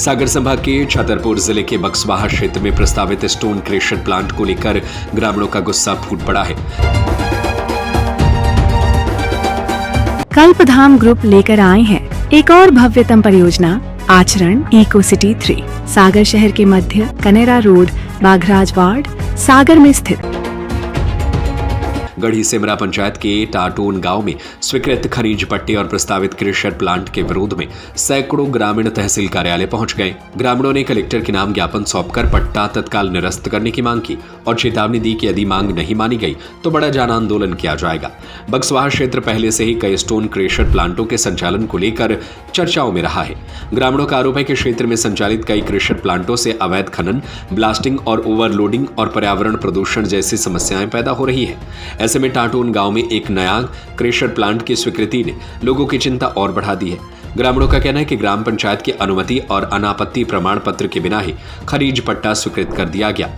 सागर संभाग के छतरपुर जिले के बक्सवाहा क्षेत्र में प्रस्तावित स्टोन क्रेशर प्लांट को लेकर ग्रामीणों का गुस्सा फूट पड़ा है। कल्पधाम ग्रुप लेकर आए हैं एक और भव्यतम परियोजना आचरण इको सिटी 3 सागर शहर के मध्य कनेरा रोड बाघराज वार्ड सागर में स्थित गढ़ी सिमरा पंचायत के टाटोन गांव में स्वीकृत खनिज पट्टे और प्रस्तावित क्रेशर प्लांट के विरोध में सैकड़ों ग्रामीण तहसील कार्यालय पहुंच गए। ग्रामीणों ने कलेक्टर के नाम ज्ञापन सौंपकर पट्टा तत्काल निरस्त करने की मांग की और चेतावनी दी कि यदि मांग नहीं मानी गई तो बड़ा जन आंदोलन किया जाएगा। बक्सवाहा क्षेत्र पहले से ही कई स्टोन क्रेशर प्लांटों के संचालन को लेकर चर्चाओं में रहा है। ग्रामीणों का आरोप है कि क्षेत्र में संचालित कई क्रेशर प्लांटों से अवैध खनन, ब्लास्टिंग और ओवरलोडिंग और पर्यावरण प्रदूषण जैसी समस्याएं पैदा हो रही है। ऐसे में टाटोन गांव में एक नया क्रेशर प्लांट की स्वीकृति ने लोगों की चिंता और बढ़ा दी है। ग्रामीणों का कहना है कि ग्राम पंचायत की अनुमति और अनापत्ति प्रमाण पत्र के बिना ही खनिज पट्टा स्वीकृत कर दिया गया।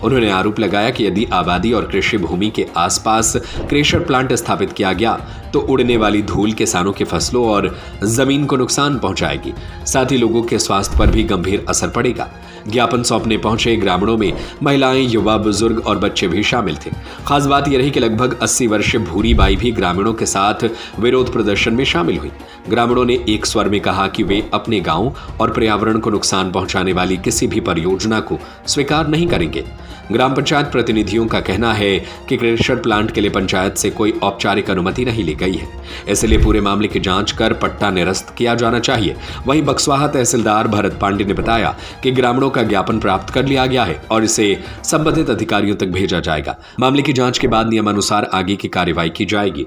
उन्होंने आरोप लगाया कि यदि आबादी और कृषि भूमि के आसपास क्रेशर प्लांट स्थापित किया गया तो उड़ने वाली धूल किसानों की फसलों और जमीन को नुकसान पहुंचाएगी, साथ ही लोगों के स्वास्थ्य पर भी गंभीर असर पड़ेगा। ज्ञापन सौंपने पहुंचे ग्रामीणों में महिलाएं, युवा, बुजुर्ग और बच्चे भी शामिल थे। खास बात यह रही कि लगभग 80 वर्षीय भूरी बाई भी ग्रामीणों के साथ विरोध प्रदर्शन में शामिल हुई। ग्रामीणों ने एक स्वर में कहा कि वे अपने गांव और पर्यावरण को नुकसान पहुंचाने वाली किसी भी परियोजना को स्वीकार नहीं करेंगे। ग्राम पंचायत प्रतिनिधियों का कहना है कि क्रेशर प्लांट के लिए पंचायत से कोई औपचारिक अनुमति नहीं ली गई है, इसलिए पूरे मामले की जांच कर पट्टा निरस्त किया जाना चाहिए। वहीं बक्सवाहा तहसीलदार भरत पांडे ने बताया कि ग्रामीणों का ज्ञापन प्राप्त कर लिया गया है और इसे संबंधित अधिकारियों तक भेजा जाएगा। मामले की जांच के बाद नियमानुसार आगे की कार्रवाई की जाएगी।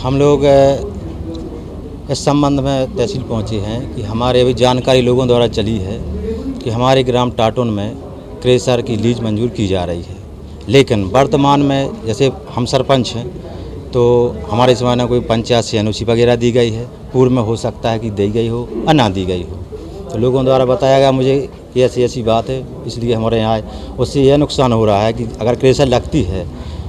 हम लोग इस संबंध में तहसील पहुंचे हैं कि हमारे अभी जानकारी लोगों द्वारा चली है कि हमारे ग्राम टाटोन में क्रेशर की लीज मंजूर की जा रही है, लेकिन वर्तमान में जैसे हम सरपंच हैं तो हमारे समय में कोई पंचायत से एनओसी वगैरह दी गई है, पूर्व में हो सकता है कि दी गई हो या ना दी गई हो। तो लोगों द्वारा बताया गया मुझे कि ऐसी बात है, इसलिए हमारे यहाँ आए। उससे यह नुकसान हो रहा है कि अगर क्रेशर लगती है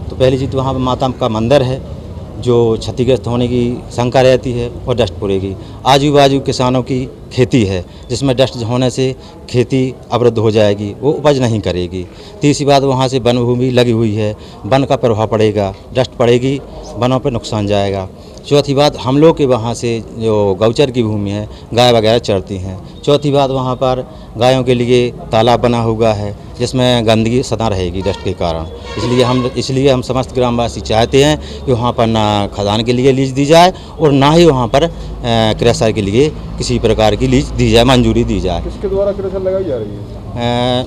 तो पहली चीज़ तो वहाँ पर माता का मंदिर है जो क्षतिग्रस्त होने की शंका रहती है और डस्ट पड़ेगी। आजू बाजू किसानों की खेती है जिसमें डस्ट होने से खेती अवरुद्ध हो जाएगी, वो उपज नहीं करेगी। तीसरी बात, वहाँ से वन भूमि लगी हुई है, वन का प्रभाव पड़ेगा, डस्ट पड़ेगी, वनों पर नुकसान जाएगा। चौथी बात, हम लोग के वहाँ से जो गौचर की भूमि है, गाय वगैरह चरती हैं। चौथी बात, वहाँ पर गायों के लिए तालाब बना हुआ है जिसमें गंदगी सदा रहेगी डस्ट के कारण। इसलिए हम समस्त ग्रामवासी चाहते हैं कि वहाँ पर ना खदान के लिए लीज दी जाए और ना ही वहाँ पर क्रेशर के लिए किसी प्रकार की लीज दी जाए, मंजूरी दी जाए। किसके द्वारा क्रेशर लगाई जा रही है?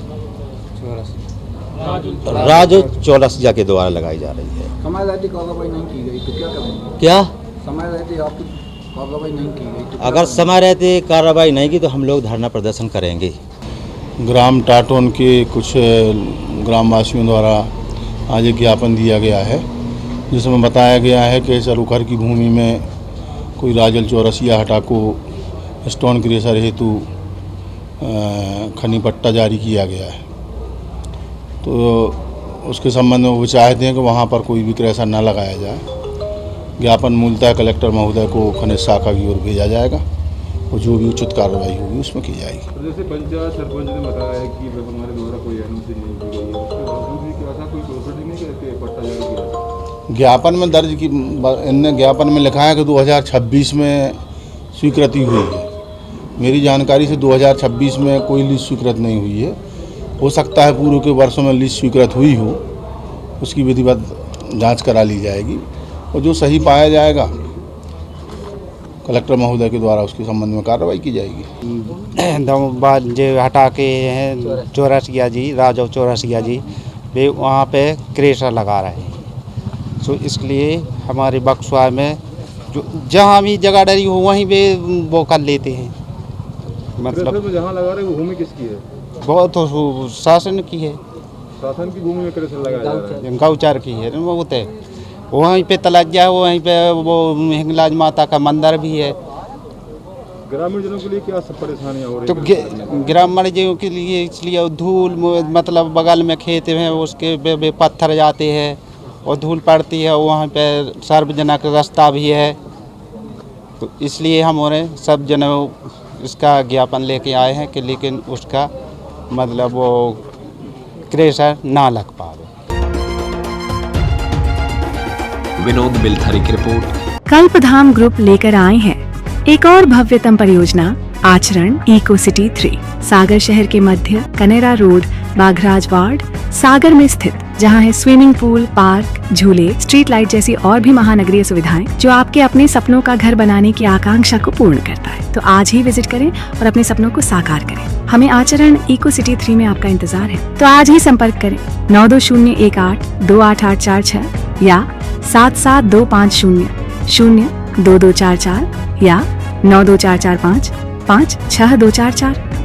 राज चौरसिया के द्वारा लगाई जा रही है। समय रहती कार्रवाई नहीं की गई तो क्या करेंगे? क्या समय रहती आपकी कार्रवाई नहीं की गई तो अगर समय रहते कार्रवाई नहीं की तो हम लोग धरना प्रदर्शन करेंगे। ग्राम टाटोन के कुछ ग्रामवासियों द्वारा आज एक ज्ञापन दिया गया है जिसमें बताया गया है कि चरुखर की भूमि में कोई राजल चौरसिया हटा को स्टोन क्रेशर हेतु खनी पट्टा जारी किया गया है। तो उसके संबंध में वो चाहते हैं कि वहाँ पर कोई भी क्रेशर न लगाया जाए। ज्ञापन मूलतः कलेक्टर महोदय को खनिज शाखा की ओर भेजा जाएगा और जो भी उचित कार्रवाई होगी उसमें की जाएगी। जैसे पंचायत सरपंच ने बताया है कि हमारे द्वारा कोई अनुमति नहीं दी गई है, उसके बावजूद भी क्या ऐसा कोई प्रोसेस नहीं करके पट्टा जारी किया? ज्ञापन में दर्ज की इनने ज्ञापन में लिखा है कि 2026 में स्वीकृति हुई है। मेरी जानकारी से 2026 में कोई लीज स्वीकृत नहीं हुई है। हो सकता है पूर्व के वर्षों में लीज स्वीकृत हुई हो, उसकी विधिवत जांच करा ली जाएगी और जो सही पाया जाएगा कलेक्टर महोदय के द्वारा उसके संबंध में कार्रवाई की जाएगी। जो हटा के हैं चौरसिया जी, राजव चौरसिया जी, वे वहाँ पे क्रेशर लगा रहे हैं। सो इसलिए हमारे बक्सवाहा में जो जहाँ भी जगह डरी हो वहीं पे वो कर लेते हैं। मतलब जहाँ लगा रहे हैं वो भूमि किसकी है? बहुत शासन की है। शासन की भूमि में क्रेशर लगाया जा रहा है? गौचर की है वो तो वहीं पे तलज्जा, वहीं पे वो हिंगलाज माता का मंदिर भी है। ग्रामीण जनों के लिए क्या सब परेशानियाँ हो रही तो ग्रामीण जनों के लिए इसलिए धूल, मतलब बगल में खेत हैं उसके पत्थर जाते हैं और धूल पड़ती है, वहाँ पे सार्वजनिक रास्ता भी है, तो इसलिए हमारे सब जनों इसका ज्ञापन लेके आए हैं कि लेकिन उसका मतलब वो क्रेशर ना लग पावे। विनोद बिलथरी की रिपोर्ट। कल्पधाम ग्रुप लेकर आए हैं एक और भव्यतम परियोजना आचरण इको सिटी 3 सागर शहर के मध्य कनेरा रोड बाघराज वार्ड सागर में स्थित, जहां है स्विमिंग पूल, पार्क, झूले, स्ट्रीट लाइट जैसी और भी महानगरीय सुविधाएं जो आपके अपने सपनों का घर बनाने की आकांक्षा को पूर्ण करता है। तो आज ही विजिट करें और अपने सपनों को साकार करें। हमें आचरण इको सिटी 3 में आपका इंतजार है, तो आज ही संपर्क करें 9201828846 या 7725002244 या 92445 56244।